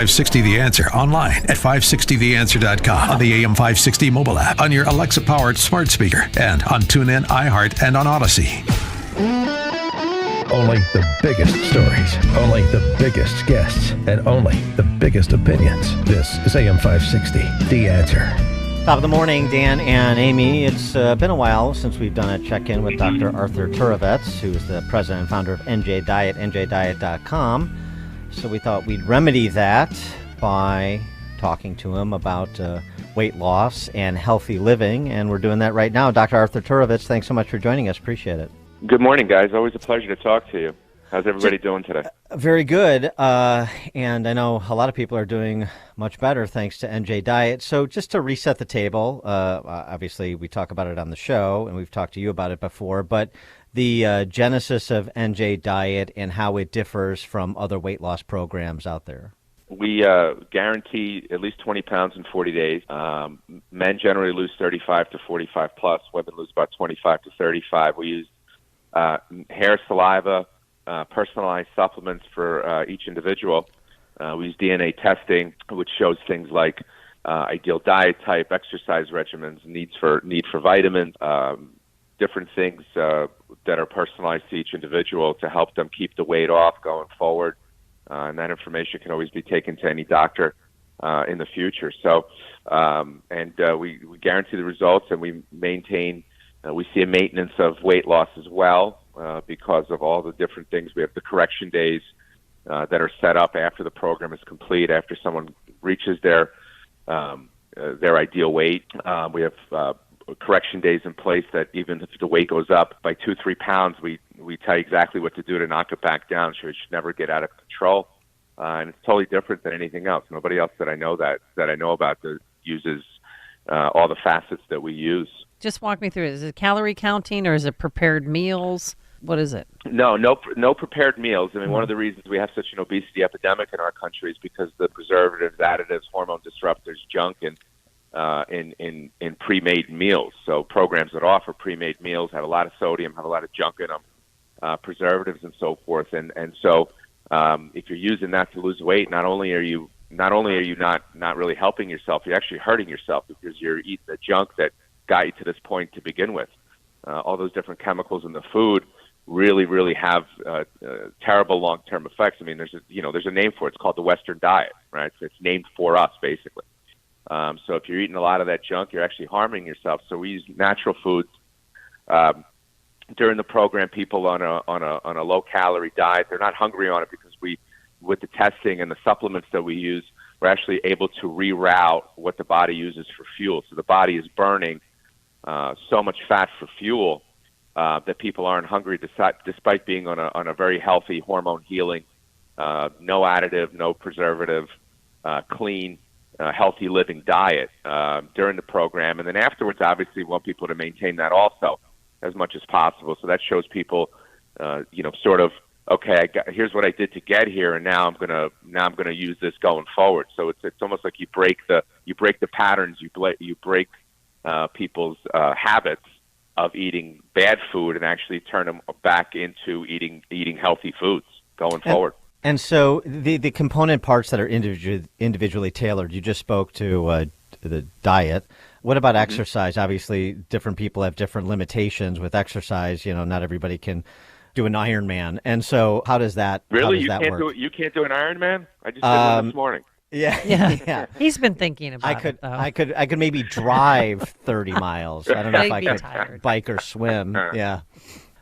560 The Answer online at 560theanswer.com, on the AM 560 mobile app, on your Alexa-powered smart speaker, and on TuneIn, iHeart, and on Odyssey. Only the biggest stories, only the biggest guests, and only the biggest opinions. This is AM 560, The Answer. Top of the morning, Dan and Amy. It's been a while since we've done a check-in with Dr. Arthur Turovets, who's the president and founder of NJ Diet, NJDiet.com. So we thought we'd remedy that by talking to him about weight loss and healthy living, and we're doing that right now. Dr. Arthur Turovets, thanks so much for joining us. Appreciate it. Good morning, guys. Always a pleasure to talk to you. How's everybody doing today? Very good. And I know a lot of people are doing much better thanks to NJ Diet. So just to reset the table, obviously we talk about it on the show, and we've talked to you about it before, but the genesis of NJ Diet and how it differs from other weight loss programs out there. We guarantee at least 20 pounds in 40 days. Men generally lose 35 to 45 plus. Women lose about 25 to 35. We use hair, saliva, personalized supplements for each individual. We use DNA testing, which shows things like ideal diet type, exercise regimens, need for vitamins, different things that are personalized to each individual to help them keep the weight off going forward. And that information can always be taken to any doctor in the future. So, we guarantee the results, and we maintain, we see a maintenance of weight loss as well because of all the different things. We have the correction days that are set up after the program is complete, after someone reaches their ideal weight. We have correction days in place that even if the weight goes up by 2-3 pounds, we tell you exactly what to do to knock it back down, so it should never get out of control. And it's totally different than anything else. Nobody else that I know about that uses all the facets that we use. Just walk me through it. Is it calorie counting, or is it prepared meals? What is it? No prepared meals. I mean, one of the reasons we have such an obesity epidemic in our country is because the preservatives, additives, hormone disruptors, junk in pre-made meals. So programs that offer pre-made meals have a lot of sodium, have a lot of junk in them, preservatives and so forth. And so if you're using that to lose weight, not only are you not really helping yourself, you're actually hurting yourself because you're eating the junk that got you to this point to begin with. All those different chemicals in the food really have terrible long-term effects. I mean, there's a name for it. It's called the Western diet, right? So it's named for us, basically. So if you're eating a lot of that junk, you're actually harming yourself. So we use natural foods. During the program, people on a low-calorie diet, they're not hungry on it because with the testing and the supplements that we use, we're actually able to reroute what the body uses for fuel. So the body is burning so much fat for fuel that people aren't hungry despite being on a very healthy hormone healing, no additive, no preservative, clean, healthy living diet during the program. And then afterwards, obviously, we want people to maintain that also as much as possible. So that shows people, sort of, okay, here's what I did to get here, and now I'm gonna use this going forward. So it's almost like you break the patterns, you break people's habits of eating bad food and actually turn them back into eating healthy foods going forward. And so the component parts that are individually tailored, you just spoke to the diet. What about exercise? Obviously, different people have different limitations with exercise. Not everybody can do an Ironman. And so how does that work? You can't do an Ironman? I just did one this morning. Yeah. He's been thinking about it, though. I could maybe drive 30 miles. I don't know if I could bike or swim. Yeah.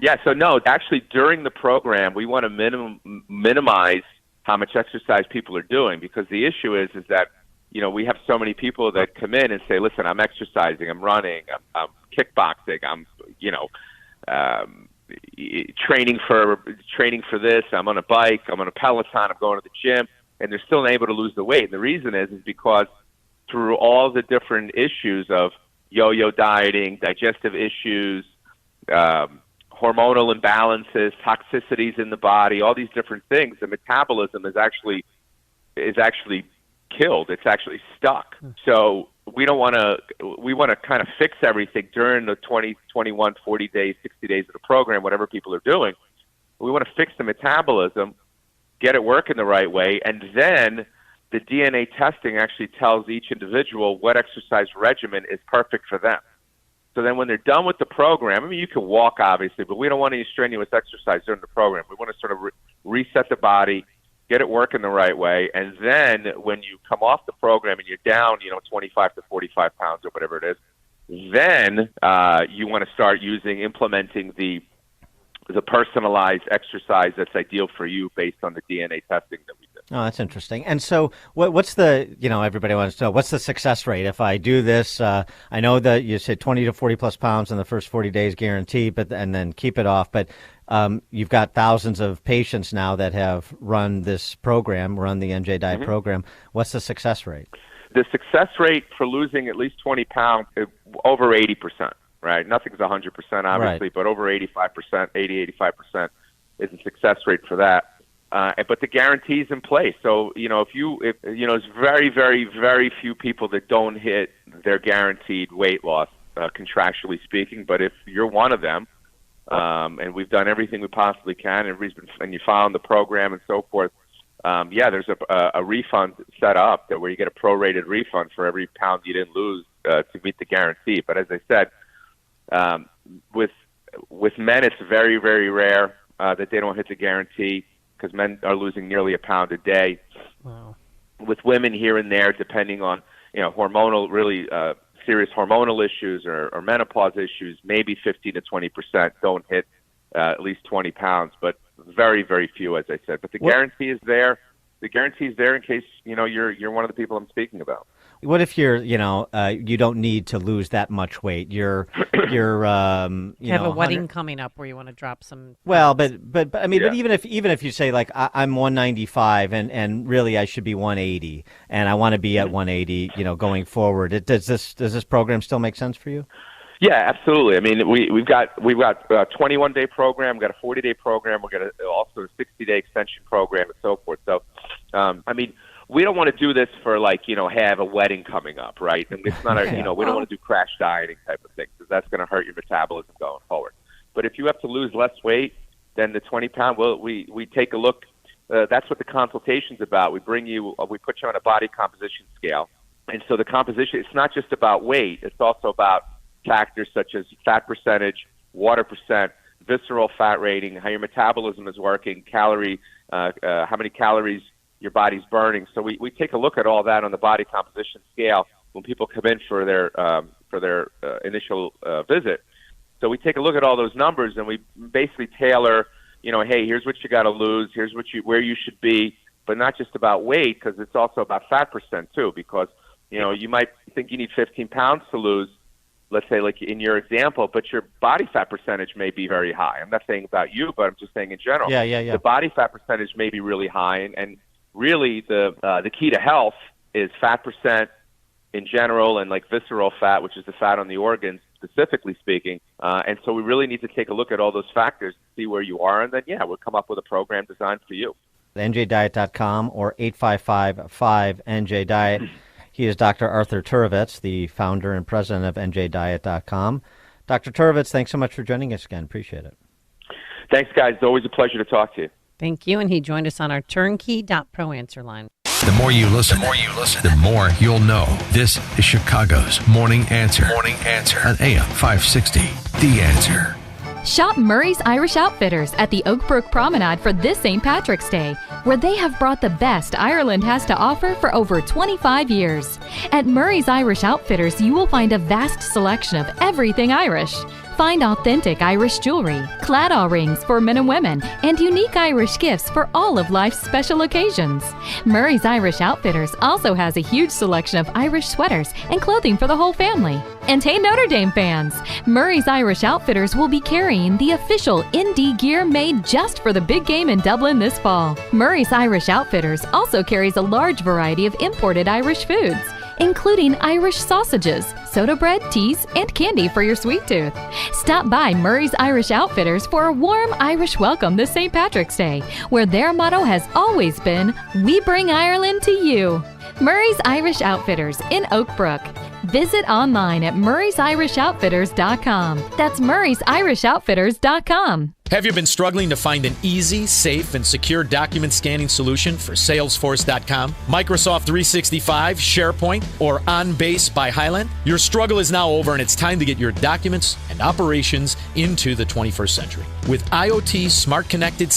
Yeah, so no, actually during the program, we want to minimize how much exercise people are doing, because the issue is that, we have so many people that come in and say, listen, I'm exercising, I'm running, I'm kickboxing, I'm, training for this, I'm on a bike, I'm on a Peloton, I'm going to the gym, and they're still able to lose the weight. And the reason is because through all the different issues of yo-yo dieting, digestive issues, hormonal imbalances, toxicities in the body, all these different things, the metabolism is actually killed. It's actually stuck. So we want to kind of fix everything during the 20, 21, 40 days, 60 days of the program, whatever people are doing. We want to fix the metabolism, get it working the right way, and then the DNA testing actually tells each individual what exercise regimen is perfect for them. So then when they're done with the program, I mean, you can walk, obviously, but we don't want any strenuous exercise during the program. We want to sort of reset the body, get it working the right way, and then when you come off the program and you're down, 25 to 45 pounds or whatever it is, then you want to start implementing the personalized exercise that's ideal for you based on the DNA testing that we did. Oh, that's interesting. And so what's the, everybody wants to know, what's the success rate? If I do this, I know that you said 20 to 40 plus pounds in the first 40 days guaranteed, and then keep it off. But you've got thousands of patients now that have run this program, run the NJ Diet program. What's the success rate? The success rate for losing at least 20 pounds is over 80%. Right, nothing's 100%, obviously, right. But over 85%, 85% is a success rate for that. But the guarantee's in place. So if there's very, very, very few people that don't hit their guaranteed weight loss, contractually speaking. But if you're one of them, and we've done everything we possibly can, and you found the program and so forth, there's a refund set up where you get a prorated refund for every pound you didn't lose to meet the guarantee. But as I said, with men, it's very, very rare that they don't hit the guarantee because men are losing nearly a pound a day. Wow. With women here and there, depending on hormonal, really serious hormonal issues or menopause issues, maybe 15 to 20% don't hit at least 20 pounds, but very, very few, as I said. But the guarantee is there. The guarantee is there in case you're one of the people I'm speaking about. What if you're, you don't need to lose that much weight? You have a wedding coming up where you want to drop some. Well, but I mean, but even if you say like I'm 195 and really I should be 180 and I want to be at 180, going forward. Does this program still make sense for you? Yeah, absolutely. I mean, we've got a 21-day program, we've got a 40-day program, we've got also a 60-day extension program, and so forth. So, I mean, we don't want to do this for have a wedding coming up, right? And it's not we don't want to do crash dieting type of thing because that's going to hurt your metabolism going forward. But if you have to lose less weight than the 20 pound, well, we take a look. That's what the consultation's about. We put you on a body composition scale, and so the composition, it's not just about weight; it's also about factors such as fat percentage, water percent, visceral fat rating, how your metabolism is working, how many calories your body's burning. So we take a look at all that on the body composition scale when people come in for their initial visit. So we take a look at all those numbers and we basically tailor, hey, here's what you got to lose, here's where you should be, but not just about weight because it's also about fat percent too. Because you might think you need 15 pounds to lose, let's say like in your example, but your body fat percentage may be very high. I'm not saying about you, but I'm just saying in general. Yeah. The body fat percentage may be really high, and really the key to health is fat percent in general and like visceral fat, which is the fat on the organs, specifically speaking. And so we really need to take a look at all those factors to see where you are, and then, we'll come up with a program designed for you. NJDiet.com or 855-5NJ-DIET. He is Dr. Arthur Turovets, the founder and president of NJDiet.com. Dr. Turovets, thanks so much for joining us again. Appreciate it. Thanks, guys. It's always a pleasure to talk to you. Thank you. And he joined us on our turnkey.pro answer line. The more you listen, the more you'll know. This is Chicago's Morning Answer. Morning Answer on AM 560. The Answer. Shop Murray's Irish Outfitters at the Oak Brook Promenade for this St. Patrick's Day, where they have brought the best Ireland has to offer for over 25 years. At Murray's Irish Outfitters, you will find a vast selection of everything Irish. Find authentic Irish jewelry, claddagh rings for men and women, and unique Irish gifts for all of life's special occasions. Murray's Irish Outfitters also has a huge selection of Irish sweaters and clothing for the whole family. And hey, Notre Dame fans, Murray's Irish Outfitters will be carrying the official Indy gear made just for the big game in Dublin this fall. Murray's Irish Outfitters also carries a large variety of imported Irish foods, including Irish sausages, soda bread, teas, and candy for your sweet tooth. Stop by Murray's Irish Outfitters for a warm Irish welcome this St. Patrick's Day, where their motto has always been, "We bring Ireland to you." Murray's Irish Outfitters in Oak Brook. Visit online at murraysirishoutfitters.com. That's murraysirishoutfitters.com. Have you been struggling to find an easy, safe, and secure document scanning solution for Salesforce.com, Microsoft 365, SharePoint, or OnBase by Highland? Your struggle is now over, and it's time to get your documents and operations into the 21st century. With IoT smart connected